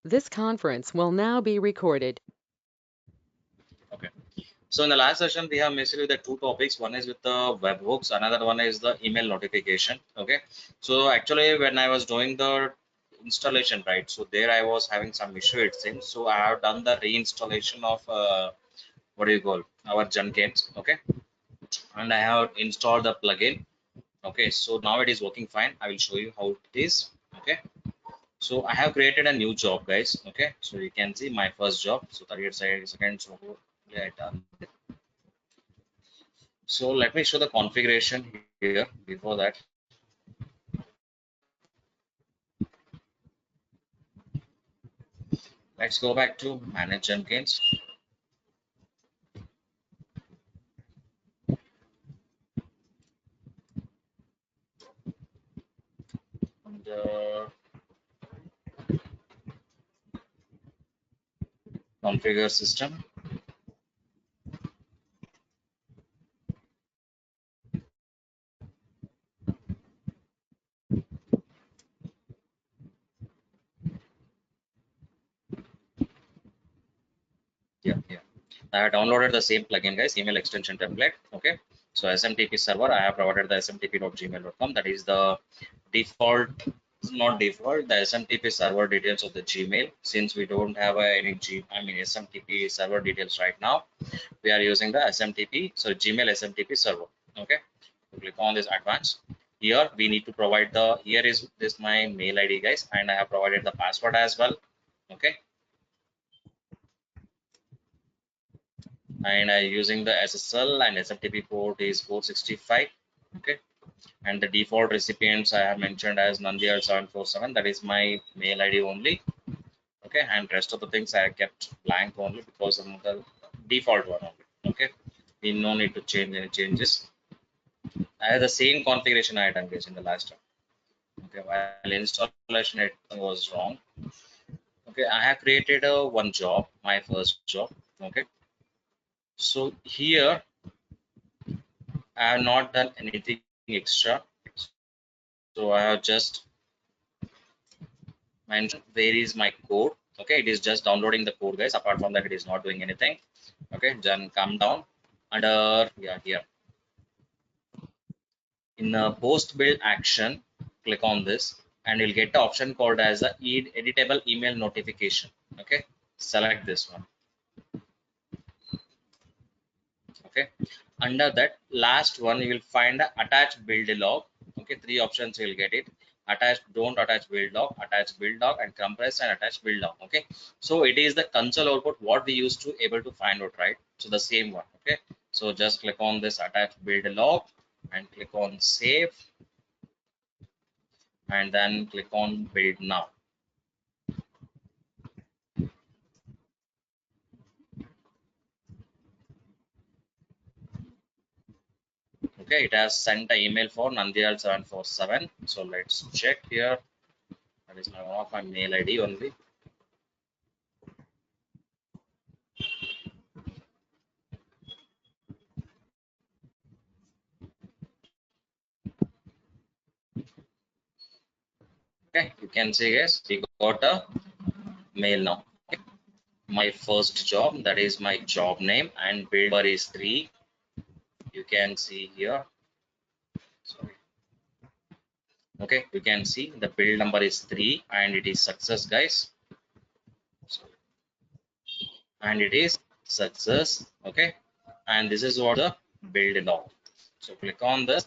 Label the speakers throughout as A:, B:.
A: This conference will now be recorded.
B: Okay. So in the last session, we have basically the two topics. One is with the webhooks, another one is the email notification. Okay. So actually, when I was doing the installation, right, so there I was having some issue, it seems. So I have done the reinstallation of what do you call our Jenkins. Okay, and I have installed the plugin. Okay, so now it is working fine. I will show you how it is. Okay. So I have created a new job, guys. Okay, so you can see my first job. So 38 seconds. So yeah, done. So let me show the configuration here. Before that, let's go back to manage Jenkins. And, configure system. Yeah, yeah. I have downloaded the same plugin, guys, email extension template. Okay. So SMTP server, I have provided the smtp.gmail.com. That is the default, not default, the SMTP server details of the Gmail. Since we don't have any SMTP server details right now, we are using the SMTP, so Gmail SMTP server. Okay. So click on this advanced. Here we need to provide the, here is this my mail ID, guys, and I have provided the password as well. Okay. And I using the SSL and SMTP port is 465. Okay, and the default recipients I have mentioned as Nandial747. That is my mail ID only. Okay, and rest of the things I kept blank only because of the default one only. Okay, we no need to change any changes. I have the same configuration I had done guys in the last time. Okay, while installation it was wrong. Okay, I have created a one job, my first job. Okay, so here I have not done anything extra. So I have just mentioned where is my code. Okay, it is just downloading the code, guys. Apart from that, it is not doing anything. Okay, then come down under, yeah, here in the post build action, click on this, and you'll get the option called as a editable email notification. Okay, select this one. Okay, under that last one you will find the attach build log. Okay, three options you will get it: attach, don't attach build log, attach build log, and compress and attach build log. Okay, so it is the console output what we used to able to find out, right? So the same one. Okay, so just click on this attach build log and click on save, and then click on build now. Okay, it has sent the email for Nandial747. So let's check here. That is my one of my mail ID only. Okay, you can see yes, we got a mail now. Okay. My first job, that is my job name, and build number is 3. You can see here. Sorry. Okay, you can see the build number is 3 and it is success, guys. So, and it is success. Okay, and this is what the build log. So click on this.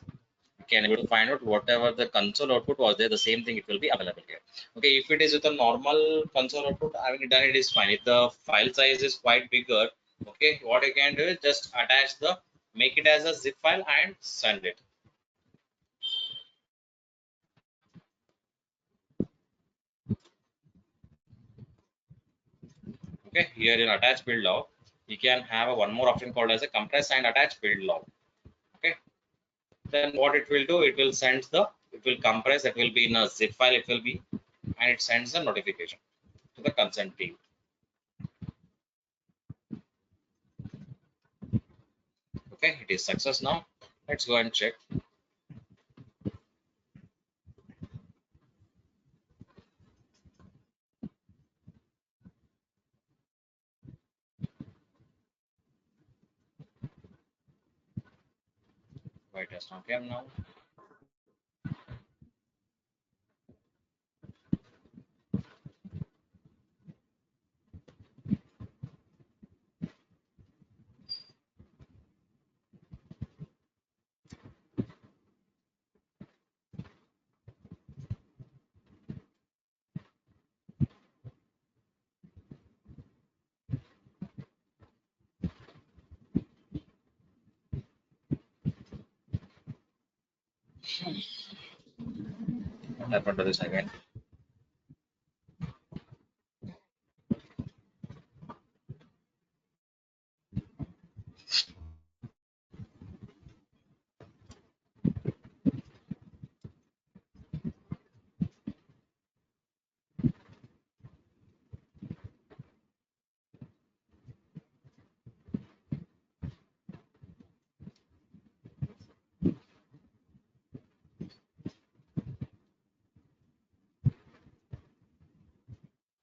B: You can able to find out whatever the console output was there, the same thing it will be available here. Okay, if it is with a normal console output, I mean then it is fine. If the file size is quite bigger, okay, what you can do is just attach the, make it as a zip file and send it. Okay, here in attach build log, you can have a one more option called as a compress and attach build log. Okay, then what it will do, it will send the, it will compress, it will be in a zip file, it will be, and it sends a notification to the consent team. Okay, it is success now. Let's go and check. It has not come now. What happened to this again?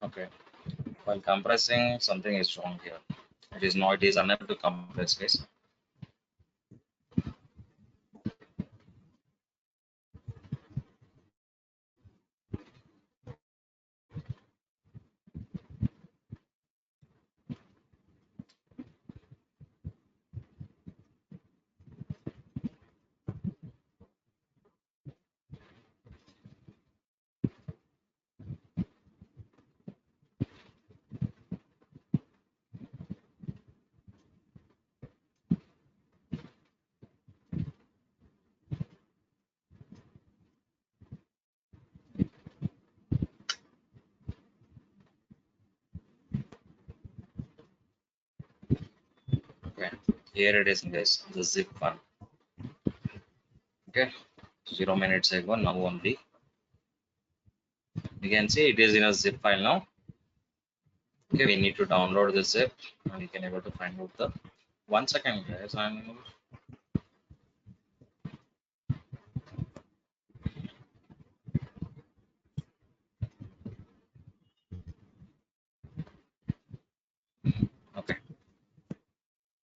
B: Okay. While compressing, something is wrong here. It is not. It is unable to compress, guys. Okay. Here it is, guys. The zip one. Okay. 0 minutes ago. Now only. You can see it is in a zip file now. Okay. We need to download the zip, and we can able to find out the. 1 second, guys. I'm. Okay.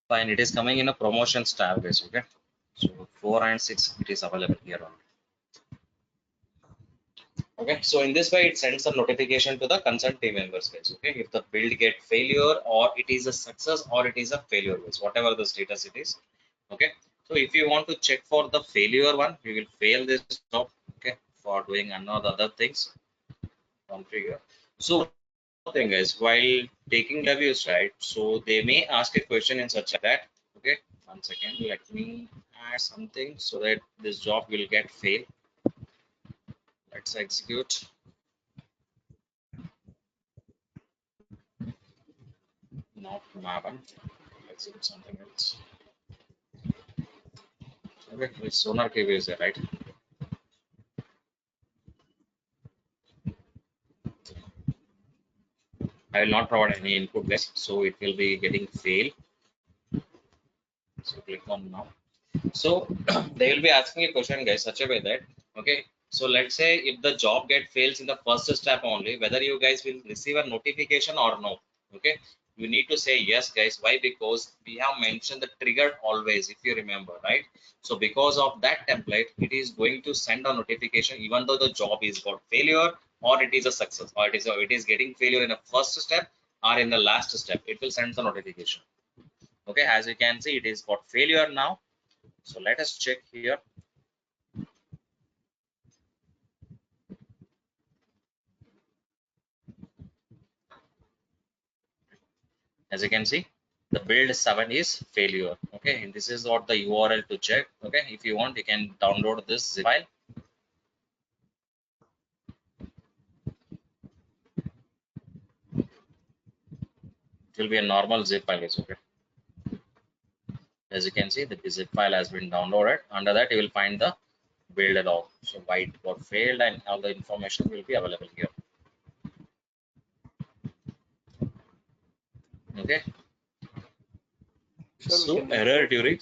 B: Fine. It is coming in a promotions tab, guys. Okay. So 4 and 6, it is available here on. Okay, so in this way it sends a notification to the concerned team members, guys. Okay, if the build get failure or it is a success or it is a failure, guys, whatever the status it is. Okay, so if you want to check for the failure one, we will fail this job. Okay, for doing another other things, configure. So one thing, guys, while taking reviews, right, so they may ask a question in such that. Okay, 1 second, let me add something so that this job will get fail. Let's execute. Not Maven. Execute something else. Okay, with sonar cable is there, right? I will not provide any input, guys, so it will be getting fail. So click on now. So they will be asking a question, guys, such a way that okay. So let's say if the job get fails in the first step only, whether you guys will receive a notification or no. Okay, you need to say yes, guys. Why? Because we have mentioned the trigger always, if you remember, right? So because of that template, it is going to send a notification even though the job is got failure or it is a success or it is getting failure in the first step or in the last step. It will send the notification. Okay, as you can see, it is got failure now. So let us check here. As you can see, the build 7 is failure. Okay, and this is what the URL to check. Okay, if you want, you can download this zip file. It will be a normal zip file. Is okay. As you can see, the zip file has been downloaded. Under that, you will find the build log. So why it got failed and all the information will be available here. Okay.
C: Sure,
B: So error during.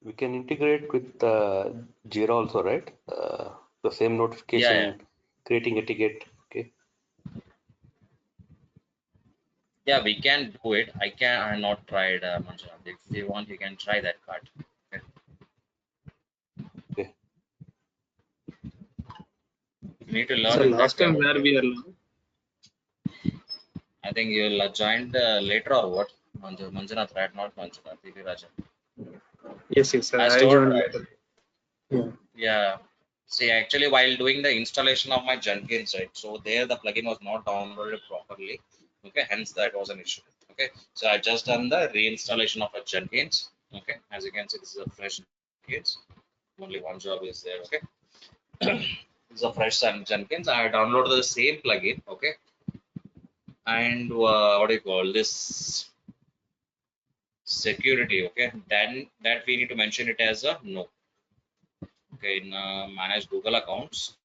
C: we can integrate with Jira also, right? The same notification,
B: Yeah.
C: creating a ticket. Okay.
B: Yeah, we can do it. I not tried Manjunath. If you want, you can try that part. Okay. need to learn
D: So
B: in
D: last
B: that way.
D: time where we are.
B: I think you'll joined later or what? Manjunath, right? Not Manjunath, P.P. Rajan.
D: Yes, sir.
B: I
D: I
B: stored,
D: joined later. Yeah.
B: yeah. See, actually, while doing the installation of my Jenkins, right? So there the plugin was not downloaded properly. Okay, hence that was an issue. Okay, so I just done the reinstallation of a Jenkins. Okay, as you can see, this is a fresh Jenkins. Only one job is there. Okay, this is a fresh Jenkins. I downloaded the same plugin. Okay, and what do you call this? Security. Okay, then that we need to mention it as a no. Okay, in manage Google accounts,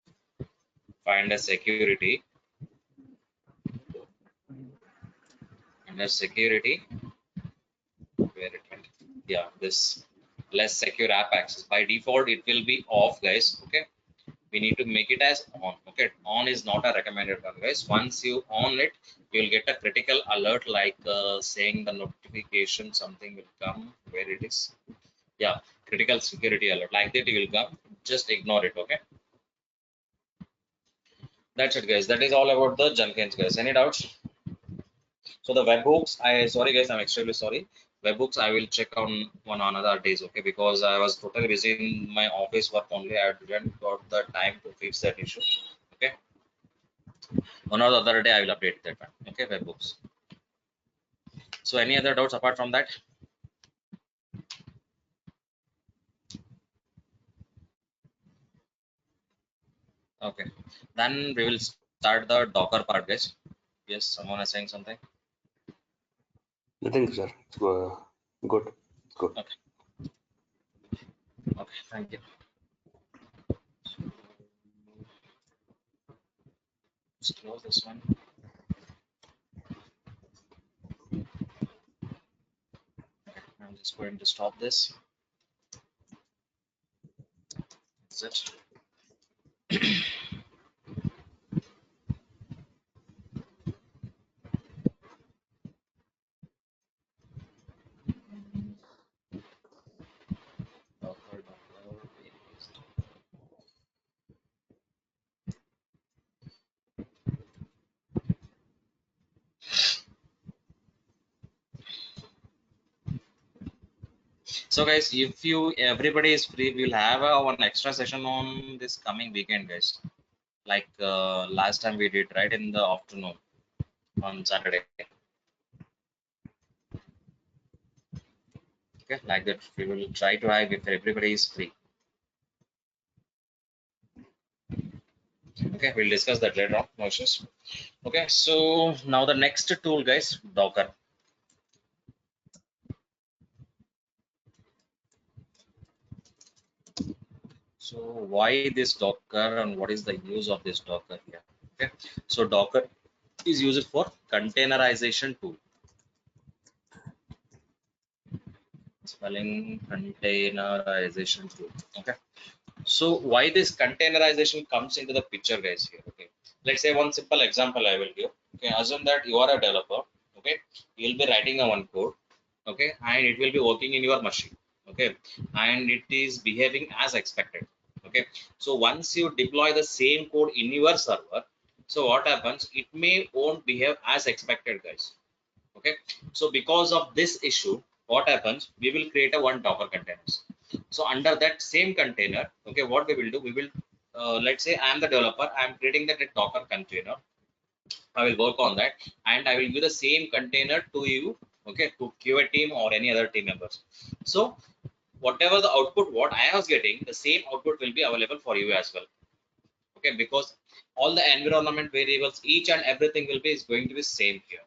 B: find a security, under security, where it went. Yeah, this less secure app access. By default, it will be off, guys. Okay, we need to make it as on. Okay, on is not a recommended one, guys. Once you on it, you will get a critical alert like saying the notification something will come. Where it is? Yeah, critical security alert like that. It will come. Just ignore it. Okay. That's it, guys. That is all about the Jenkins, guys. Any doubts? So the webhooks, sorry guys, I'm extremely sorry. Webhooks, I will check on another days, okay? Because I was totally busy in my office work only. I didn't got the time to fix that issue. Okay. One or the other day, I will update that one. Okay, webhooks. So any other doubts apart from that? Okay. Then we will start the Docker part, guys. Yes, someone is saying something.
C: Nothing, sir. It's good. Good.
B: Okay. Okay. Thank you. Just close this one. Okay. I'm just going to stop this. That's it. Docker. So guys, if you everybody is free, we'll have one extra session on this coming weekend, guys. Like last time we did, right, in the afternoon on Saturday. Okay, like that we will try to have if everybody is free. Okay, we'll discuss that later on. No issues. Okay, so now the next tool, guys, Docker. So why this Docker and what is the use of this Docker here? Okay, so Docker is used for containerization tool. Spelling containerization tool. Okay, so why this containerization comes into the picture, guys, here? Okay, let's say one simple example I will give. Okay, assume that you are a developer. Okay, you'll be writing a one code. Okay, and it will be working in your machine. Okay, and it is behaving as expected. Okay, so once you deploy the same code in your server, so what happens? It may won't behave as expected, guys. Okay, so because of this issue, what happens? We will create a one Docker containers. So under that same container, okay, what we will do, we will let's say I am the developer, I am creating that Docker container. I will work on that and I will give the same container to you, okay, to QA team or any other team members. So whatever the output what I was getting, the same output will be available for you as well. Okay, because all the environment variables, each and everything will be is going to be same here.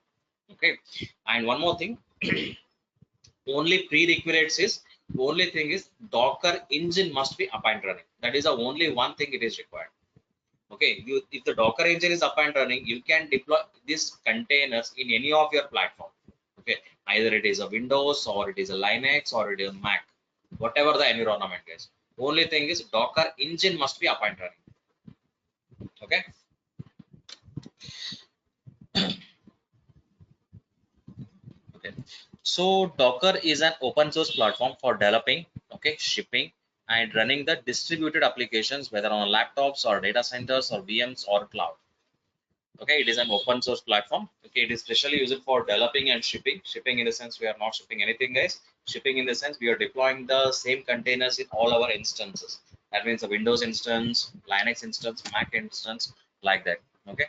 B: Okay, and one more thing, only prerequisites is, only thing is Docker engine must be up and running. That is the only one thing it is required. Okay, if the Docker engine is up and running, you can deploy these containers in any of your platform. Okay, either it is a Windows or it is a Linux or it is a Mac, whatever the environment is. Only thing is Docker engine must be up and running. Okay. Okay, so Docker is an open source platform for developing, okay, shipping, and running the distributed applications, whether on laptops or data centers or VMs or cloud. Okay, it is an open source platform. Okay, it is specially used for developing and shipping. Shipping in the sense we are not shipping anything, guys. Shipping in the sense we are deploying the same containers in all our instances. That means a Windows instance, Linux instance, Mac instance, like that. Okay.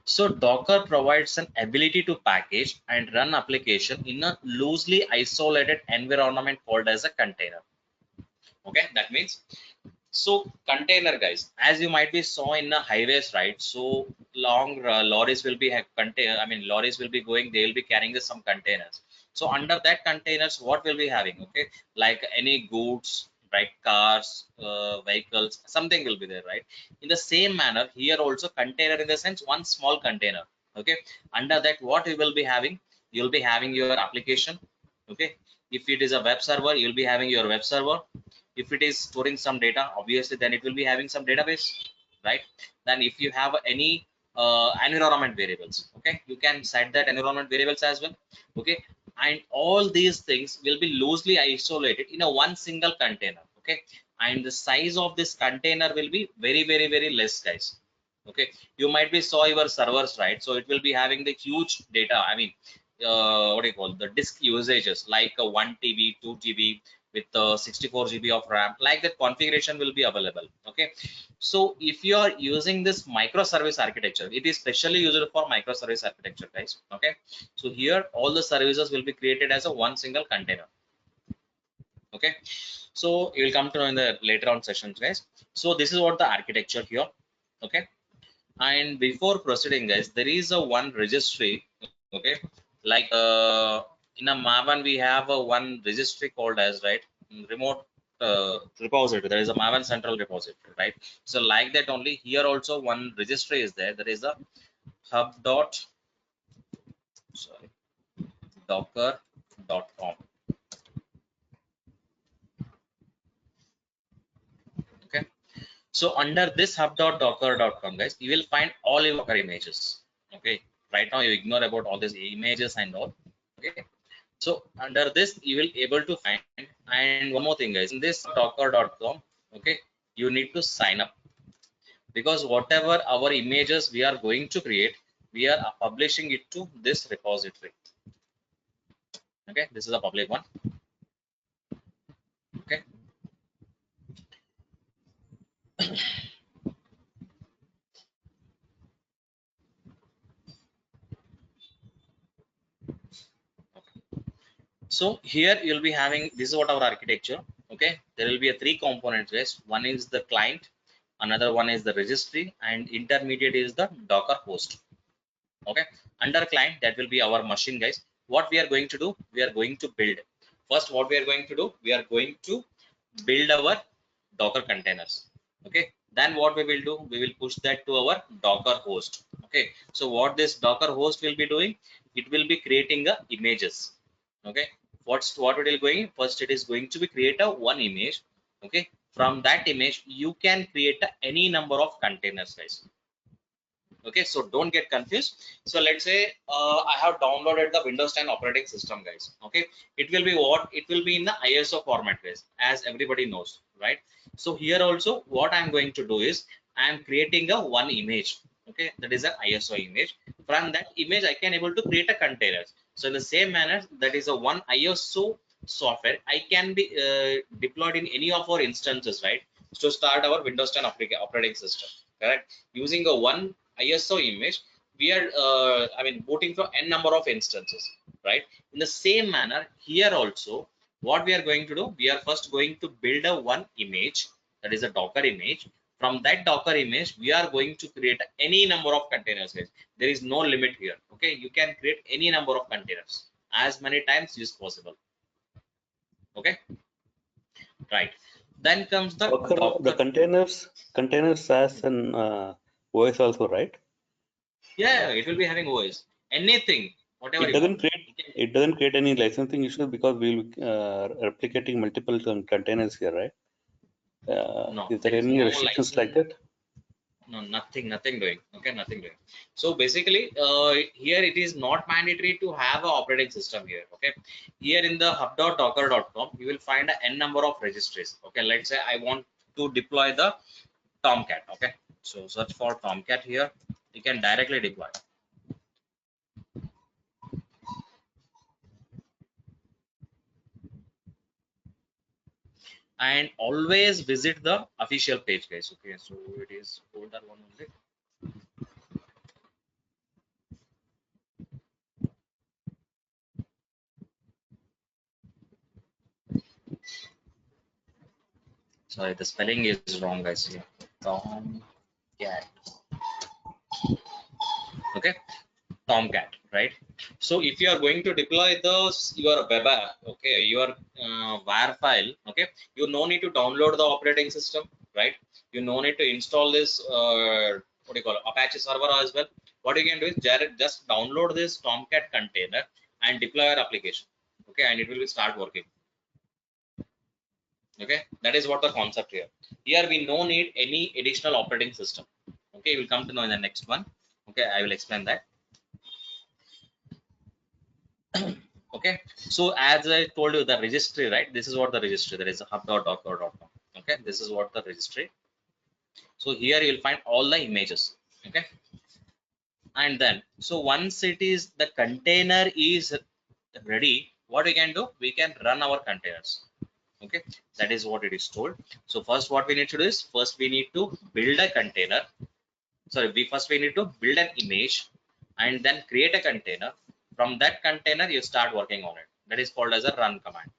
B: So Docker provides an ability to package and run application in a loosely isolated environment called as a container. Okay, that means, so container, guys, as you might be saw in the highways, right? So long lorries will be contain. I mean, lorries will be going. They will be carrying some containers. So under that containers, what will be having? Okay, like any goods, right? Cars, vehicles, something will be there, right? In the same manner, here also container in the sense one small container. Okay, under that, what you will be having? You'll be having your application. Okay, if it is a web server, you'll be having your web server. If it is storing some data, obviously then it will be having some database, right? Then if you have any environment variables, okay, you can set that environment variables as well. Okay, and all these things will be loosely isolated in a one single container. Okay, and the size of this container will be very less, guys. Okay, you might be saw your servers, right? So it will be having the huge data. I mean, what do you call the disk usages, like a 1 TB 2 TB with 64 GB of RAM, like that configuration will be available. Okay, so if you are using this microservice architecture, it is specially used for microservice architecture, guys. Okay, so here all the services will be created as a one single container. Okay, so you will come to know in the later on sessions, guys. So this is what the architecture here. Okay, and before proceeding, guys, there is a one registry. Okay, like in a Maven we have a one registry called as, right, remote repository. There is a Maven central repository, right? So like that only here also one registry is there. There is a hub dot, sorry, docker.com. Okay, so under this hub.docker.com, guys, you will find all your Docker images. Okay, right now you ignore about all these images and all. Okay, so under this you will able to find, and one more thing, guys, in this docker.com, okay, you need to sign up, because whatever our images we are going to create, we are publishing it to this repository. Okay, this is a public one. Okay, so here you'll be having, this is what our architecture. Okay, there will be a three components, guys. One is the client, another one is the registry, and intermediate is the Docker host. Okay, under client, that will be our machine, guys. What we are going to do, we are going to build first. What we are going to do, we are going to build our Docker containers. Okay, then what we will do, we will push that to our Docker host. Okay, so what this Docker host will be doing, it will be creating a images. Okay, what it is going, first it is going to be create a one image. Okay, from that image you can create any number of containers, guys. Okay, so don't get confused. So let's say I have downloaded the Windows 10 operating system, guys. Okay, it will be what, it will be in the ISO format, guys, as everybody knows, right? So here also what I'm going to do is I'm creating a one image. Okay, that is an ISO image. From that image I can able to create a containers. So in the same manner, that is a one ISO software I can be deployed in any of our instances, right? To start our Windows 10 operating system, correct? Using a one ISO image, we are I mean booting for n number of instances, right? In the same manner here also, what we are going to do, we are first going to build a one image, that is a Docker image. From that Docker image we are going to create any number of containers, guys. There is no limit here. Okay, you can create any number of containers as many times as possible. Okay, right. Then comes the
C: Docker,
B: Docker.
C: the containers as an OS also, right?
B: Yeah, it will be having OS. Anything, whatever
C: It
B: you want.
C: doesn't create any licensing issues because we'll replicating multiple containers here, right?
B: No,
C: Is
B: there
C: there
B: is
C: any
B: no
C: restrictions like
B: license.
C: that?
B: No, nothing doing. Okay, nothing doing. So basically, here it is not mandatory to have a operating system here. Okay, here in the hub.docker.com, you will find a n number of registries. Okay, let's say I want to deploy the Tomcat. Okay, so search for Tomcat here. You can directly deploy. And always visit the official page, guys. Okay, so it is folder one only. Sorry, the spelling is wrong, guys. Here, Tomcat. Okay, Tomcat, right? So if you are going to deploy those your web app, okay, your WAR file, okay, you no need to download the operating system, right? You no need to install this what do you call it, Apache server as well. What you can do is just download this Tomcat container and deploy your application, okay, and it will start working. Okay, that is what the concept here. Here we no need any additional operating system. Okay, you will come to know in the next one. Okay, I will explain that. Okay, so as I told you, the registry, right? This is what the registry, there is a hub.docker.com. Okay, this is what the registry. So here you will find all the images. Okay, and then so once it is the container is ready, what we can do, we can run our containers. Okay, that is what it is told. So first what we need to do is, first we need to build a container. Sorry, we need to build an image and then create a container. From that container you start working on it. That is called as a run command.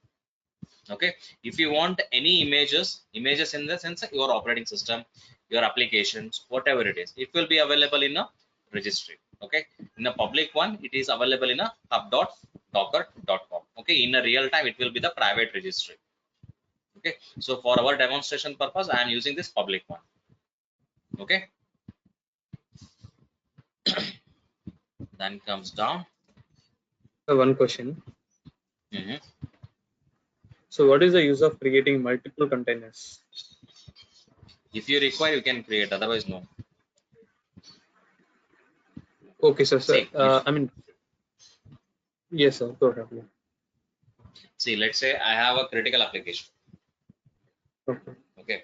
B: Okay, if you want any images in the sense your operating system, your applications, whatever it is, it will be available in a registry. Okay, in a public one it is available in a hub.docker.com. Okay, in a real time it will be the private registry. Okay, so for our demonstration purpose I am using this public one. Okay, then comes down.
D: One question.
B: Mhm.
D: So what is the use of creating multiple containers?
B: If you require you can create, otherwise no.
D: Okay, sir.
B: See, if
D: I mean, yes, sir. Go ahead. Yeah.
B: see, let's say I have a critical application.
D: Okay.
B: Okay,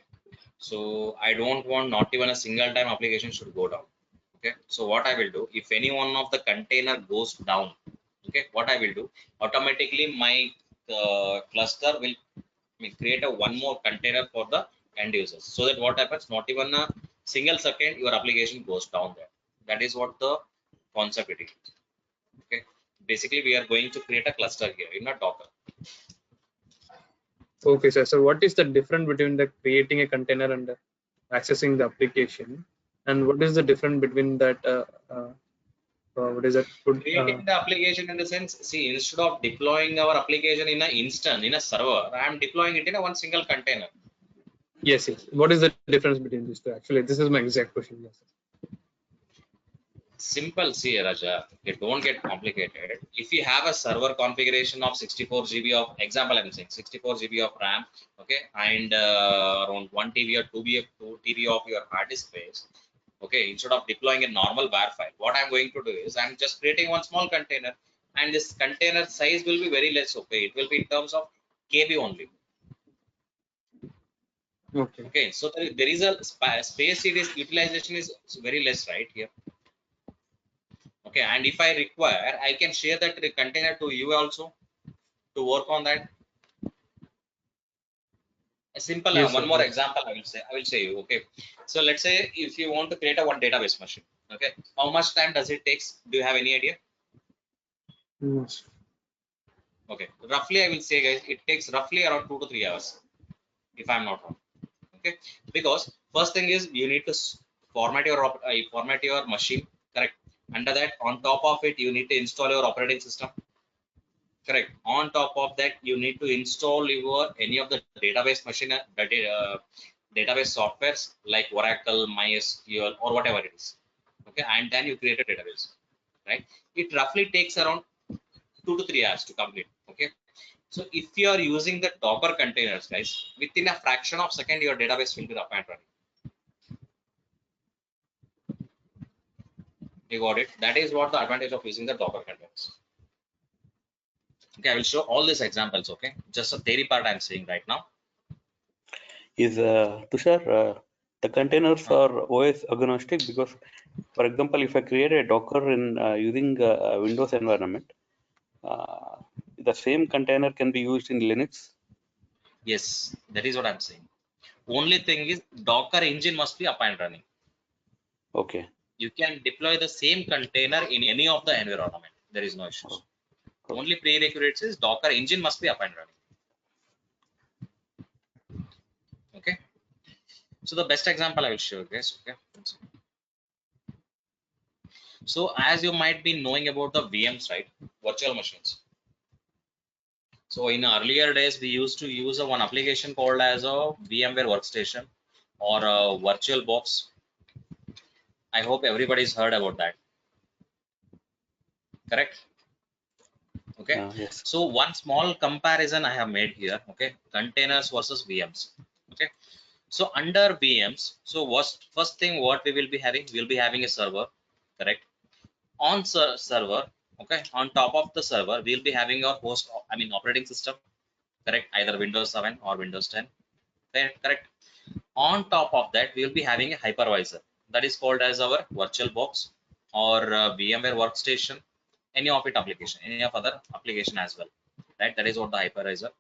B: so I don't want not even a single time application should go down. Okay, so what I will do, if any one of the container goes down, okay, what I will do, automatically my cluster will create a one more container for the end users, so that what happens, not even a single second your application goes down there. That is what the concept it is. Okay, basically we are going to create a cluster here in a Docker.
D: Okay, sir. So what is the difference between the creating a container and accessing the application? And what is the difference between that? What is that?
B: Creating the application in the sense, see, instead of deploying our application in an instance in a server, I am deploying it in a one single container.
D: Yes, yes. What is the difference between these two? Actually, this is my exact question. Yes, sir.
B: Simple, see, Raja, it don't get complicated. If you have a server configuration of 64 GB of, example I'm saying 64 GB of RAM, okay, and around 1 TB or 2 TB of your hard disk space, okay, instead of deploying a normal WAR file, what I'm going to do is I'm just creating one small container, and this container size will be very less. Okay, it will be in terms of KB only.
D: Okay.
B: Okay, so there is a space, it is utilization is very less right here. Okay, and if I require, I can share that container to you also to work on that. A simple
D: Yes,
B: one
D: sir.
B: more
D: Yes.
B: example I will say you. Okay, so let's say if you want to create a one database machine, okay, how much time does it takes? Do you have any idea?
D: Yes.
B: Okay, roughly I will say, guys, it takes roughly around 2 to 3 hours, if I'm not wrong. Okay, because first thing is you need to format your machine, correct? Under that, on top of it, you need to install your operating system, correct? On top of that, you need to install your any of the database machine, database softwares like Oracle, MySQL, or whatever it is. Okay, and then you create a database, right? It roughly takes around 2 to 3 hours to complete. Okay, so if you are using the Docker containers, guys, within a fraction of second, your database will be up and running. You got it? That is what the advantage of using the Docker containers. Okay, I will show all these examples. Okay, just a theory part I'm saying right now.
C: Is Tushar, the containers are OS agnostic? Because, for example, if I create a Docker in using a Windows environment, the same container can be used in Linux.
B: Yes, that is what I'm saying. Only thing is Docker engine must be up and running.
C: Okay.
B: You can deploy the same container in any of the environment. There is no issues.
C: Okay.
B: Only prerequisites is Docker engine must be up and running. Okay. So the best example I will show you guys. Okay. So as you might be knowing about the VMs, right? Virtual machines. So in earlier days, we used to use one application called as a VMware workstation or a virtual box. I hope everybody's heard about that. Correct? Okay.
C: Yes.
B: So one small comparison I have made here. Okay. Containers versus VMs. Okay. So under VMs, so first thing what we will be having, we'll be having a server. Correct? On server, okay, on top of the server, we'll be having our host, I mean operating system. Correct? Either Windows 7 or Windows 10. Correct? On top of that, we will be having a hypervisor that is called as our virtual box or VMware workstation, any of it application, any of other application as well, right? That is what the hypervisor.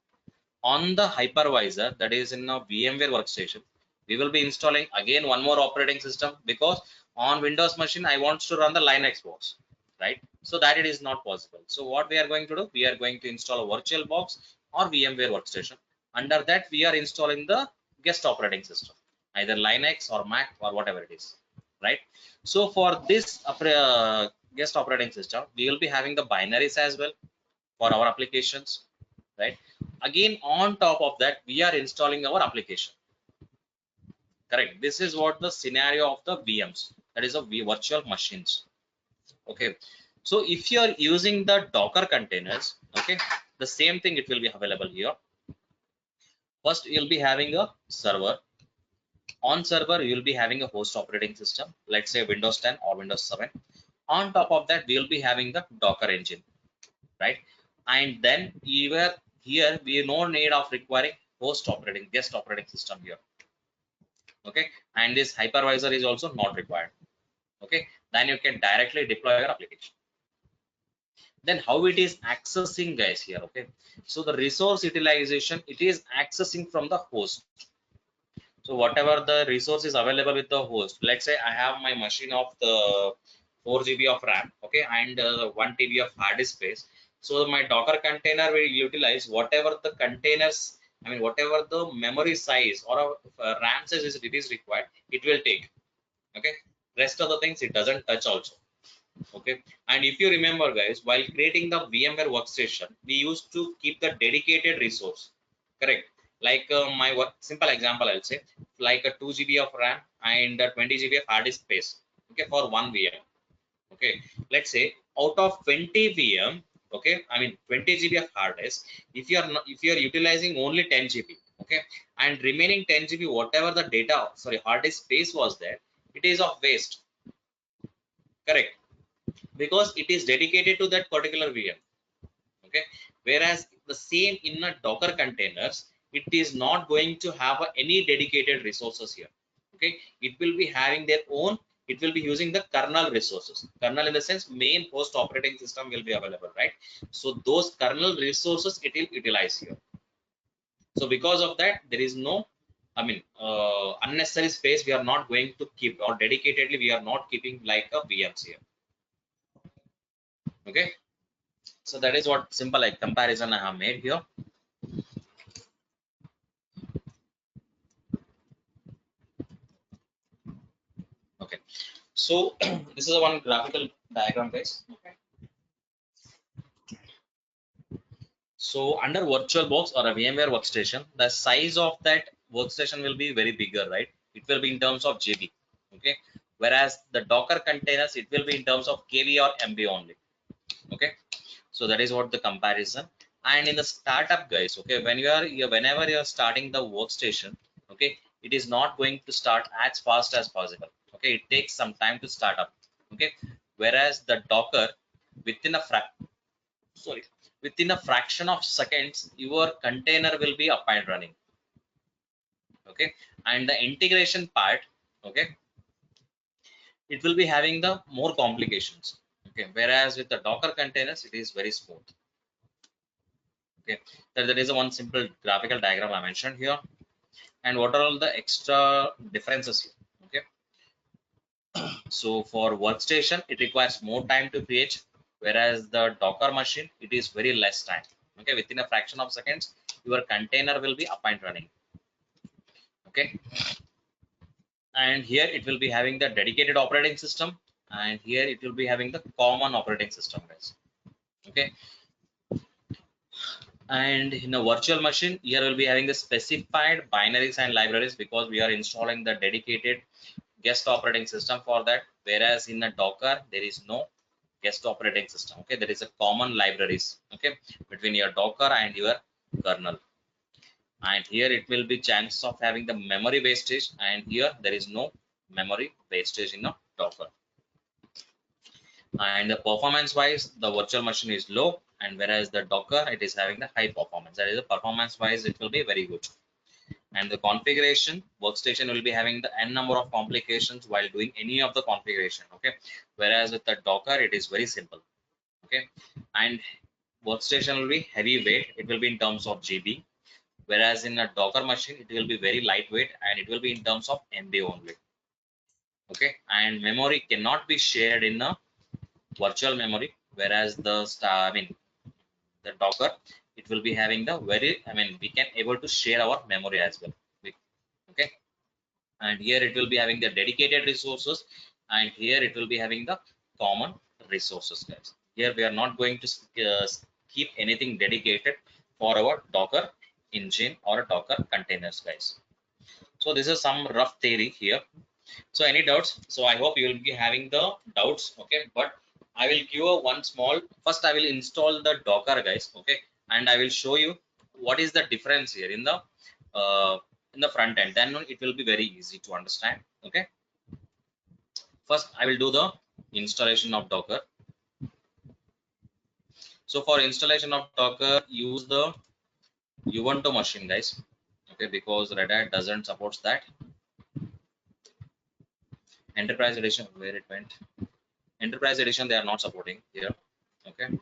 B: On the hypervisor, that is in a VMware workstation, we will be installing again one more operating system, because on Windows machine I want to run the Linux box, right? So that it is not possible. So what we are going to do, we are going to install a virtual box or VMware workstation. Under that we are installing the guest operating system, either Linux or Mac or whatever it is, right? So for this guest operating system, we will be having the binaries as well for our applications, right? Again, on top of that, we are installing our application. Correct. This is what the scenario of the VMs, that is a virtual machines. Okay. So if you are using the Docker containers, okay, the same thing it will be available here. First, you'll be having a server. On server, you'll be having a host operating system, let's say Windows 10 or Windows 7. On top of that, we'll be having the Docker engine, right? And then here we no need of requiring host operating guest operating system here. Okay, and this hypervisor is also not required. Okay, then you can directly deploy your application. Then how it is accessing, guys, here? Okay, so the resource utilization, it is accessing from the host. So whatever the resource is available with the host, let's say I have my machine of the 4 GB of RAM, okay, and 1 TB of hard disk space. So my Docker container will utilize whatever the containers, I mean whatever the memory size or RAM size it is required, it will take. Okay, rest of the things it doesn't touch also. Okay, and if you remember, guys, while creating the VMware workstation, we used to keep the dedicated resource. Correct? Like my simple example, I'll say, like a 2 GB of RAM and 20 GB of hard disk space. Okay, for one VM. Okay, let's say out of 20 VM, okay, I mean 20 GB of hard disk, if you are not, if you are utilizing only 10 GB, okay, and remaining 10 GB, whatever the data, sorry, hard disk space was there, it is of waste. Correct? Because it is dedicated to that particular VM. Okay, whereas the same in a Docker containers, it is not going to have any dedicated resources here. Okay, it will be having their own, it will be using the kernel resources. Kernel in the sense main host operating system will be available, right? So those kernel resources it will utilize here. So because of that, there is no, I mean, unnecessary space we are not going to keep, or dedicatedly we are not keeping like a VMs here. Okay, so that is what simple like comparison I have made here. Okay, so this is a one graphical diagram, guys. Okay, so under virtual box or a VMware workstation, the size of that workstation will be very bigger, right? It will be in terms of GB. Okay, whereas the Docker containers, it will be in terms of KB or MB only. Okay, so that is what the comparison. And in the startup, guys, okay, when whenever you are starting the workstation, okay, it is not going to start as fast as possible. Okay, it takes some time to start up. Okay, whereas the Docker within a within a fraction of seconds your container will be up and running. Okay, and the integration part, okay, it will be having the more complications. Okay, whereas with the Docker containers it is very smooth. Okay, there is a one simple graphical diagram I mentioned here. And what are all the extra differences here? Okay, so for workstation it requires more time to create, whereas the Docker machine it is very less time. Okay, within a fraction of seconds your container will be up and running. Okay, and here it will be having the dedicated operating system, and here it will be having the common operating system, guys. Okay, and in a virtual machine here will be having the specified binaries and libraries because we are installing the dedicated guest operating system for that, whereas in a Docker there is no guest operating system. Okay, there is a common libraries, okay, between your Docker and your kernel. And here it will be chance of having the memory wastage, and here there is no memory wastage in a Docker. And the performance wise the virtual machine is low, and whereas the Docker it is having the high performance. That is the performance wise it will be very good. And the configuration workstation will be having the n number of complications while doing any of the configuration. Okay, whereas with the Docker it is very simple. Okay, and workstation will be heavyweight, it will be in terms of GB, whereas in a Docker machine it will be very lightweight and it will be in terms of MB only. Okay, and memory cannot be shared in a virtual memory, whereas the the Docker it will be having the we can able to share our memory as well. Okay, and here it will be having the dedicated resources, and here it will be having the common resources, guys. Here we are not going to keep anything dedicated for our Docker engine or a Docker containers, guys. So this is some rough theory here. So any doubts? So I hope you will be having the doubts. Okay, but I will give a one small, first I will install the Docker, guys. Okay, and I will show you what is the difference here in the front end, then it will be very easy to understand. Okay, first I will do the installation of Docker. So for installation of Docker use the Ubuntu machine, guys. Okay, because Red Hat doesn't support that. Enterprise edition, where it went, enterprise edition they are not supporting here. Okay,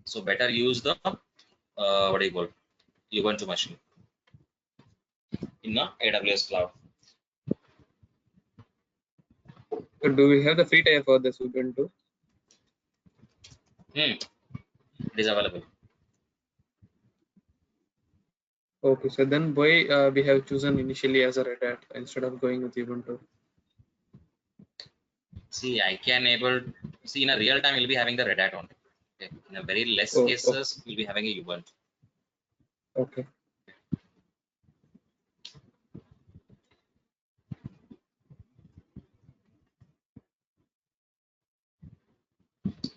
B: so better use the what do you call Ubuntu machine in the AWS cloud.
D: So do we have the free tier for this Ubuntu?
B: It is available.
D: Okay, so then why we have chosen initially as a Red Hat instead of going with Ubuntu?
B: See, I can able see in a real time we'll be having the Red Hat only. Okay, in a very less cases we'll be having a Ubuntu.
D: Okay.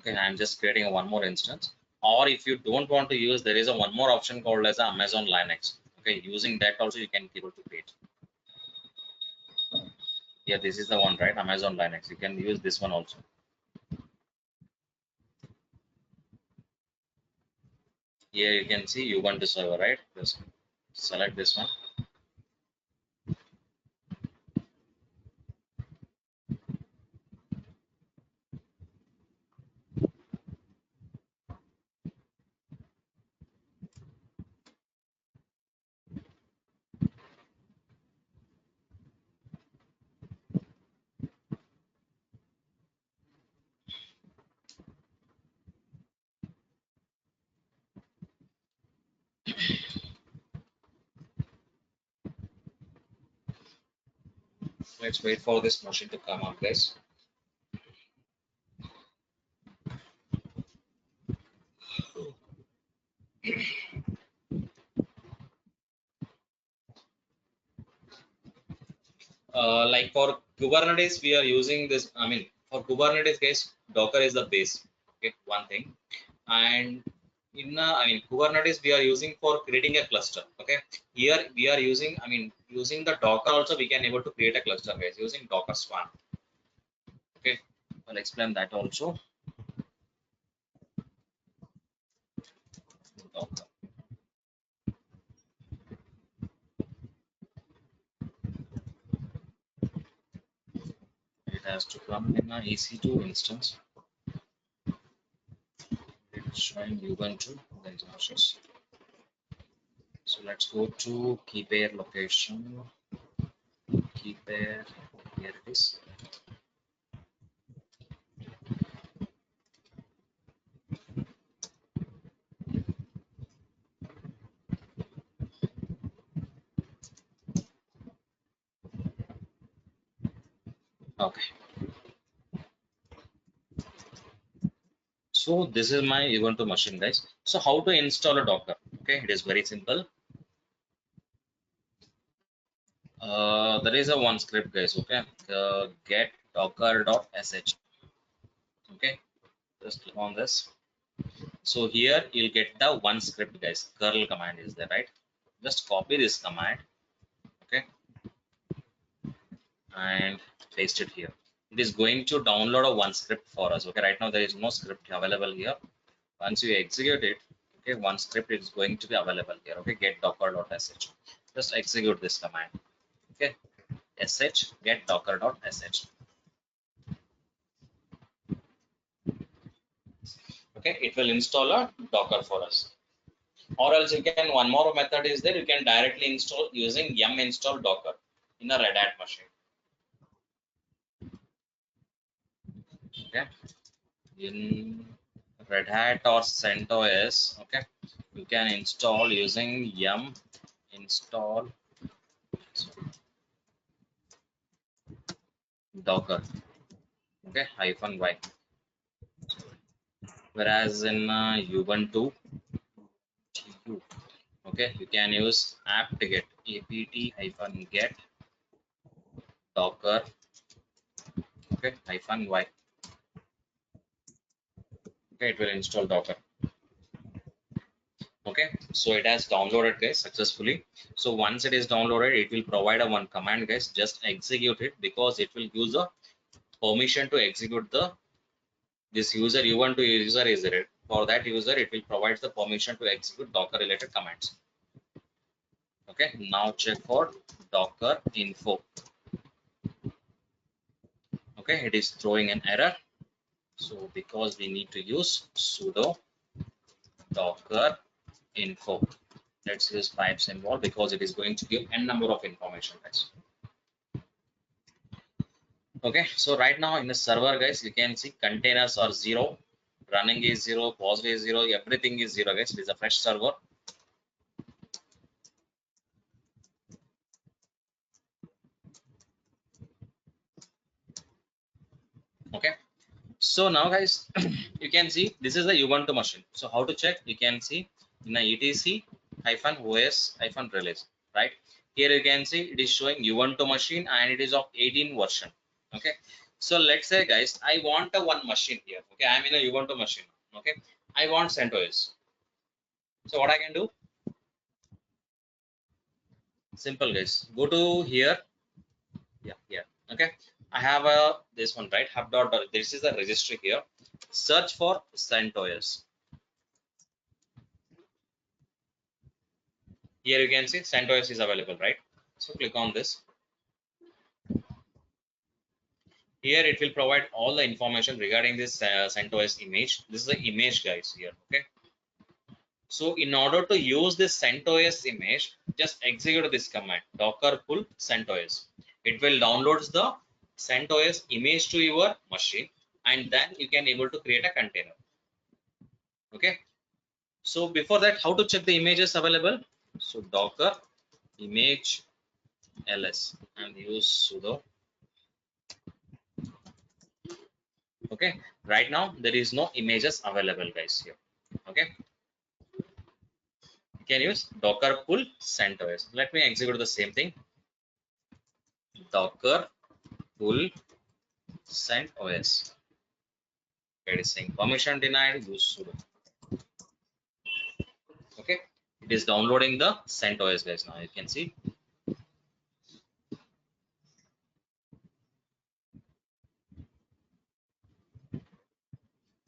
B: Okay, I'm just creating one more instance. Or if you don't want to use, there is a one more option called as Amazon Linux. Okay, using that also you can be able to create. Yeah, this is the one, right? Amazon Linux. You can use this one also. Here you can see Ubuntu server, right? Just select this one. Let's wait for this machine to come up, guys. Like for Kubernetes, we are using this. For Kubernetes, guys, Docker is the base. Okay, one thing. And in Kubernetes, we are using for creating a cluster. Okay, here we are using, using the Docker also we can able to create a cluster, guys, using Docker Swarm. Okay, I'll explain that also. Docker. It has to come in an EC2 instance. It's showing Ubuntu. Then process. So let's go to key pair location. Key pair. Here it is. Okay. So this is my Ubuntu machine, guys. So how to install a Docker? Okay, it is very simple. There is a one script, guys. Okay, get docker.sh. Okay, just click on this. So here you'll get the one script, guys. Curl command is there, right? Just copy this command, okay, and paste it here. It is going to download a one script for us. Okay, right now there is no script available here. Once you execute it, okay, one script is going to be available here. Okay, get docker.sh. Just execute this command. Okay, sh get docker.sh. Okay, it will install a Docker for us. Or else you can, one more method is there, you can directly install using yum install Docker in a Red Hat machine. Okay, in Red Hat or CentOS, okay, you can install using yum install Docker, okay, -y. Whereas in Ubuntu, okay, you can use apt-get, apt-get Docker, okay, -y. Okay, it will install Docker. Okay, so it has downloaded, guys, successfully. So once it is downloaded, it will provide a one command, guys. Just execute it, because it will use a permission to execute the this user. You want to user is it for that user, it will provide the permission to execute Docker related commands. Okay, now check for Docker info. Okay, it is throwing an error. So because we need to use sudo Docker info. Let's use pipe symbol because it is going to give n number of information, guys. Okay, so right now in the server, guys, you can see containers are 0, running is 0, pause is 0, everything is 0, guys. It is a fresh server. Okay, so now, guys, you can see this is the Ubuntu machine. So how to check? You can see in the etc-os-release, right? Here you can see it is showing Ubuntu machine and it is of 18 version. Okay, so let's say, guys, I want a one machine here. Okay, I'm in a Ubuntu machine. Okay, I want CentOS. So what I can do? Simple, guys. Go to here. Yeah. Okay, I have a this one, right? Hub dot. This is the registry here. Search for CentOS. Here you can see CentOS is available, right? So click on this. Here it will provide all the information regarding this CentOS image. This is the image, guys, here. Okay. So in order to use this CentOS image, just execute this command docker pull CentOS. It will download the CentOS image to your machine, and then you can able to create a container. Okay. So before that, how to check the images available? So docker image ls and use sudo. Okay, right now there is no images available, guys, here. Okay, you can use docker pull CentOS. Let me execute the same thing. Docker pull CentOS. It is saying permission denied, use sudo. Okay, it is downloading the CentOS, guys. Now you can see.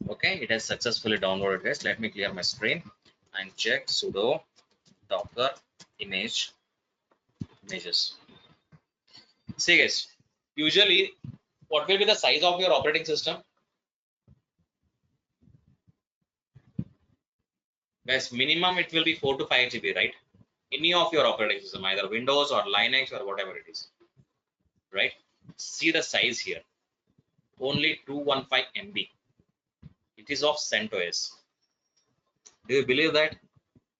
B: Okay, it has successfully downloaded this. Let me clear my screen and check sudo docker images. See guys, usually what will be the size of your operating system? Guys, minimum it will be 4 to 5 GB, right? Any of your operating system, either Windows or Linux or whatever it is, right? See the size here, only 215 MB. It is of CentOS. Do you believe that?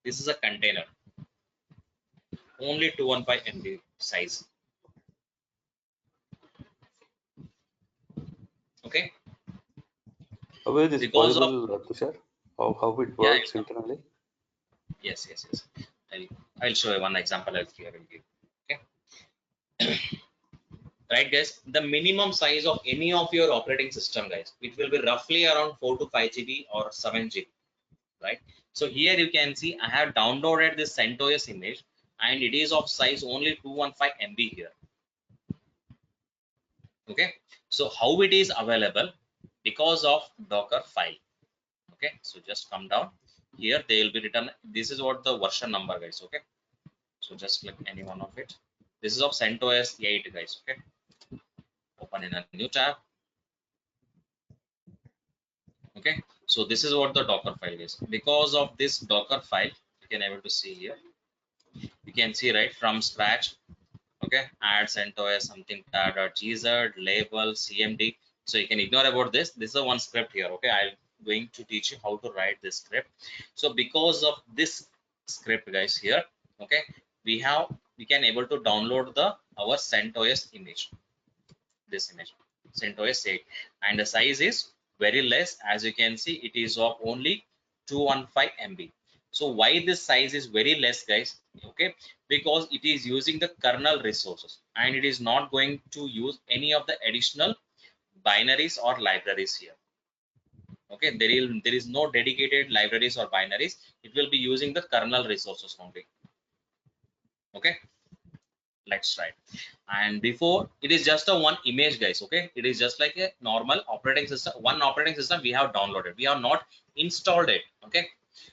B: This is a container, only 215 MB size. Okay,
C: How is this
B: because of
C: possible, Tushar? How it
B: yeah,
C: works internally?
B: yes. I'll show you one example. I'll give. Okay, right, guys. The minimum size of any of your operating system, guys, it will be roughly around 4 to 5 GB or 7 GB, right? So here you can see I have downloaded this CentOS image, and it is of size only 215 MB here. Okay, so how it is available? Because of Docker file. Okay, so just come down here, they will be written. This is what the version number, guys. Okay, so just click any one of it. This is of CentOS 8, guys. Okay, open in a new tab. Okay, so this is what the Docker file is. Because of this Docker file, you can able to see here, you can see right from scratch. Okay, add CentOS something tar.gz label cmd. So you can ignore about this. This is a one script here. Okay, I'm going to teach you how to write this script. So because of this script, guys, here, okay, we can able to download the our CentOS image, this image CentOS 8, and the size is very less. As you can see, it is of only 215 MB. So why this size is very less, guys? Okay, because it is using the kernel resources, and it is not going to use any of the additional binaries or libraries here. Okay, there is no dedicated libraries or binaries. It will be using the kernel resources only. Okay, let's try. And before, it is just a one image, guys. Okay, it is just like a normal operating system, one operating system we have downloaded, we have not installed it. Okay,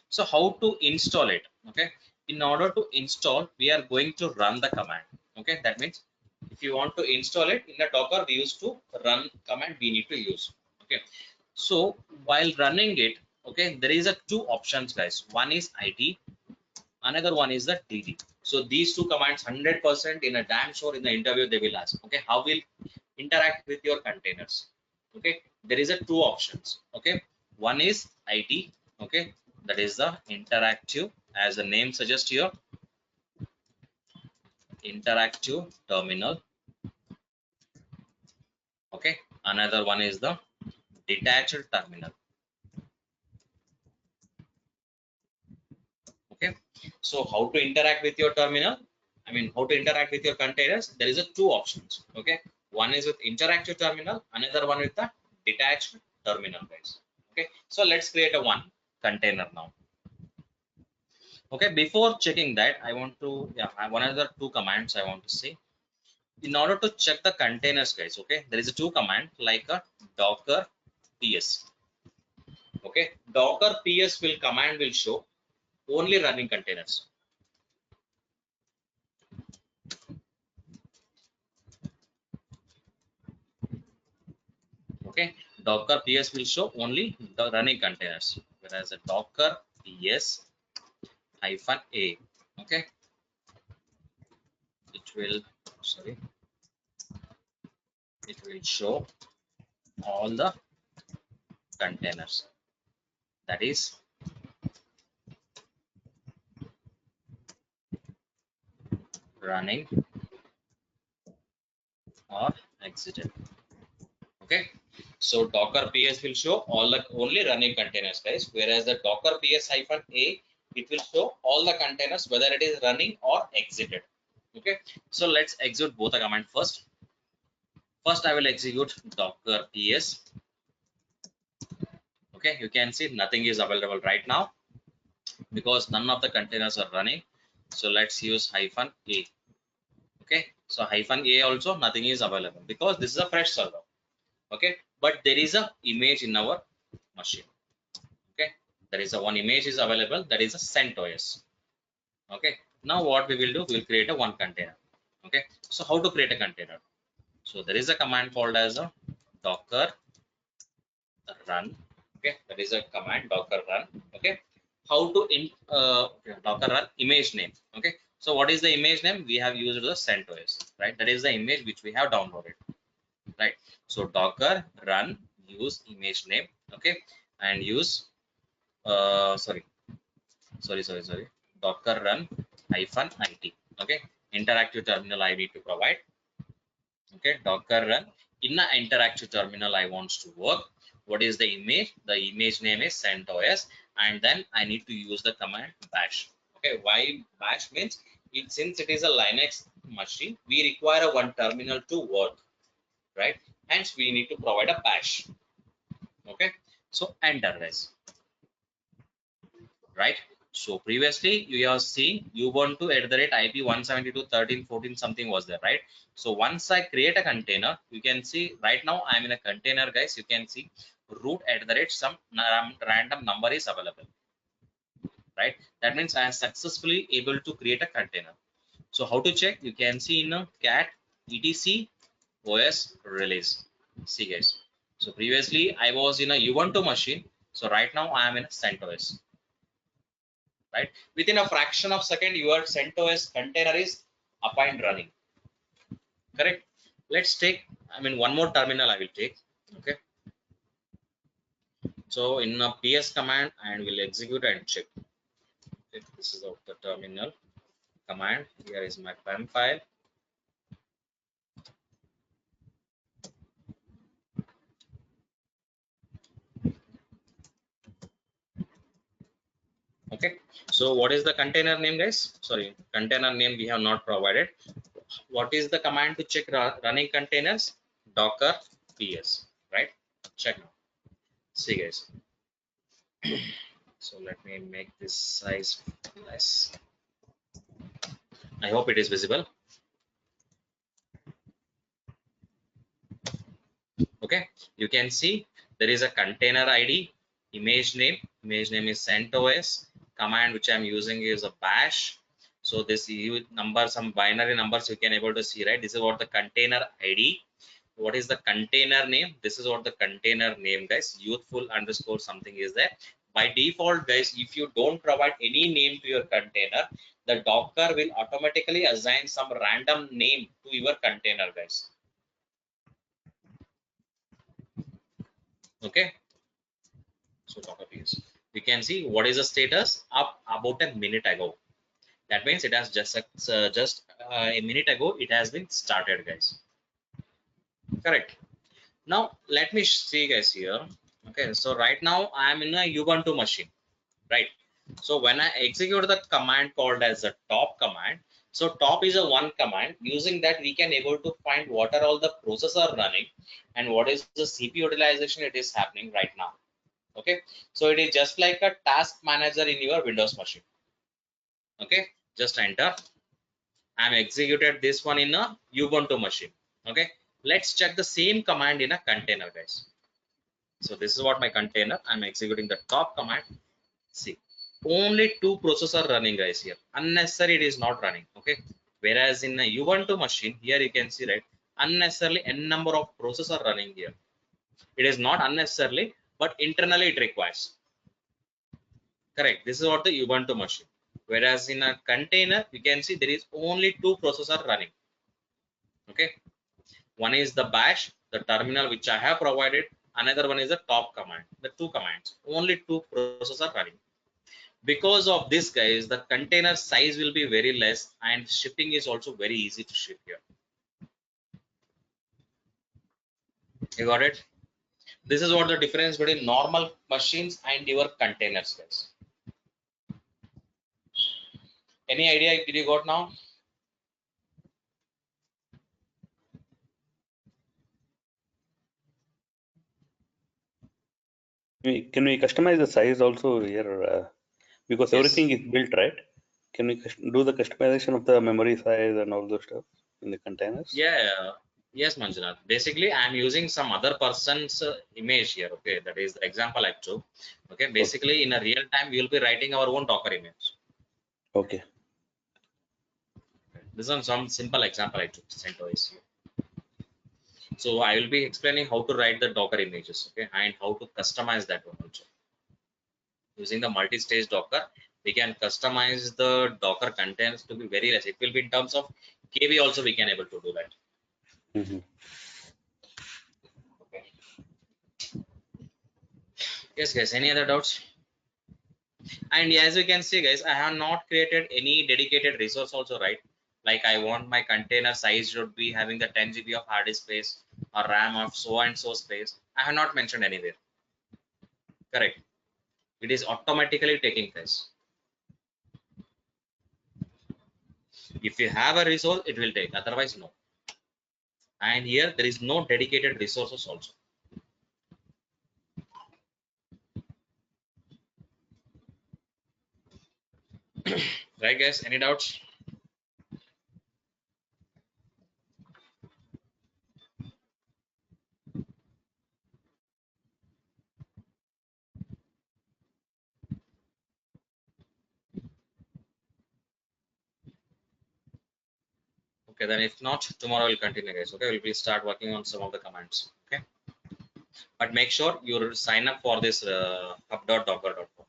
B: so how to install it? Okay, in order to install, we are going to run the command. Okay, that means if you want to install it in the Docker, we used to run command we need to use. Okay, so while running it, okay, there is a two options, guys. One is IT, another one is the DD. So these two commands 100% in a damn sure in the interview they will ask. Okay, how will interact with your containers? Okay, there is a two options. Okay, one is IT. Okay, that is the interactive, as the name suggests here, interactive terminal. Okay, another one is the detached terminal. Okay, so how to interact with your terminal, I mean how to interact with your containers? There is a two options. Okay, one is with interactive terminal, another one with the detached terminal, guys. Okay, so let's create a one container now. Okay, before checking that, I want to, yeah, one other two commands I want to say in order to check the containers, guys. Okay, there is a two command like a docker ps. Okay, docker ps will command will show only running containers. Okay, docker ps will show only the running containers, whereas a docker ps hyphen a, okay, it will, sorry, it will show all the containers, that is running or exited. Okay, so docker ps will show all the only running containers, guys, whereas the docker ps hyphen a, it will show all the containers whether it is running or exited. Okay, so let's execute both the command first. First I will execute docker ps. Okay, you can see nothing is available right now because none of the containers are running. So let's use hyphen a. Okay, so hyphen a also nothing is available because this is a fresh server. Okay, but there is a image in our machine. Okay, there is a one image is available, that is a CentOS. Okay, now what we will do, we will create a one container. Okay, so how to create a container? So there is a command called as a docker run. Okay, that is a command, docker run. Okay, how to docker run image name. Okay, so what is the image name? We have used the CentOS, right? That is the image which we have downloaded, right? So docker run, use image name. Okay, and use sorry, docker run -it. Okay, interactive terminal I need to provide. Okay, docker run in an interactive terminal I wants to work. What is the image? The image name is CentOS, and then I need to use the command bash. Okay, why bash means since it is a Linux machine, we require a one terminal to work, right? Hence we need to provide a bash. Okay, so enter this, right? So previously you have seen ubuntu @IP 172.13.14 something was there, right? So once I create a container, you can see right now I am in a container, guys. You can see root some random number is available, right? That means I am successfully able to create a container. So how to check? You can see in a cat etc os release. See, guys, so previously I was in a ubuntu machine, so right now I am in a CentOS, right? Within a fraction of second, your CentOS container is up and running. Correct. Let's take, one more terminal I will take. Okay. So in a ps command, and we'll execute and check. Okay. This is of the terminal command. Here is my PEM file. Okay. So what is the container name, guys? Sorry, container name we have not provided. What is the command to check running containers? Docker ps, right? Check now. See, guys. So let me make this size less. I hope it is visible. Okay, you can see there is a container id, image name is CentOS, command which I'm using is a bash. So this number, some binary numbers you can able to see, right? This is what the container id. What is the container name? This is what the container name, guys. Youthful underscore something is there. By default, guys, if you don't provide any name to your container, the docker will automatically assign some random name to your container, guys. Okay, so docker ps, we can see what is the status up about a minute ago. That means it has just a minute ago it has been started, guys. Correct. Now let me see, guys, here. Okay, so right now I am in a ubuntu machine, right? So when I execute the command called as a top command, so top is a one command. Using that we can able to find what are all the processor running and what is the CPU utilization it is happening right now. Okay, so it is just like a task manager in your Windows machine. Okay, just enter. I'm executed this one in a ubuntu machine. Okay, let's check the same command in a container, guys. So this is what my container, I'm executing the top command. See, only two processor running, guys. Here unnecessary it is not running. Okay, whereas in a ubuntu machine, here you can see, right, unnecessarily n number of processor running here. It is not unnecessarily, but internally it requires. Correct. This is what the ubuntu machine. Whereas in a container, you can see there is only two processor running. Okay, one is the bash, the terminal which I have provided. Another one is the top command. The two commands, only two processor running. Because of this, guys, the container size will be very less and shipping is also very easy to ship here. You got it? This is what the difference between normal machines and your containers, guys. Any idea did you got now?
C: Can we customize the size also here? Because
B: Yes.
C: everything is built, right? Can we do the customization of the memory size and all those stuff in the containers?
B: Yeah, Yes, Manjunath. Basically, I am using some other person's image here. Okay, that is the example I took. Okay, basically, in a real time, we will be writing our own Docker image.
C: Okay.
B: This is some simple example I took. CentOS. So I will be explaining how to write the Docker images. Okay, and how to customize that one also. Using the multi-stage Docker, we can customize the Docker containers to be very less. It will be in terms of KB also we can able to do that.
C: Mm-hmm.
B: Okay. Yes, guys. Any other doubts? And as you can see, guys, I have not created any dedicated resource also, right? Like I want my container size should be having the 10 GB of hard disk space or RAM of so and so space. I have not mentioned anywhere. Correct. It is automatically taking place. If you have a resource, it will take. Otherwise, no. And here there is no dedicated resources also. Right, guys? Any doubts? Okay, then if not, tomorrow we'll continue, guys. Okay, we'll start working on some of the commands. Okay, but make sure you sign up for this hub.docker.com.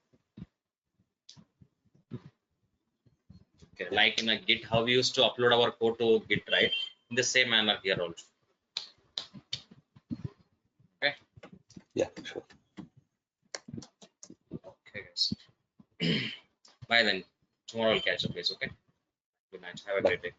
B: Okay, like in a Git, how we used to upload our code to Git, right? In the same manner here also. Okay.
C: Yeah, sure.
B: Okay, guys. Bye then. Tomorrow we'll catch up, guys. Okay. Good night. Have a
C: Bye.
B: great day.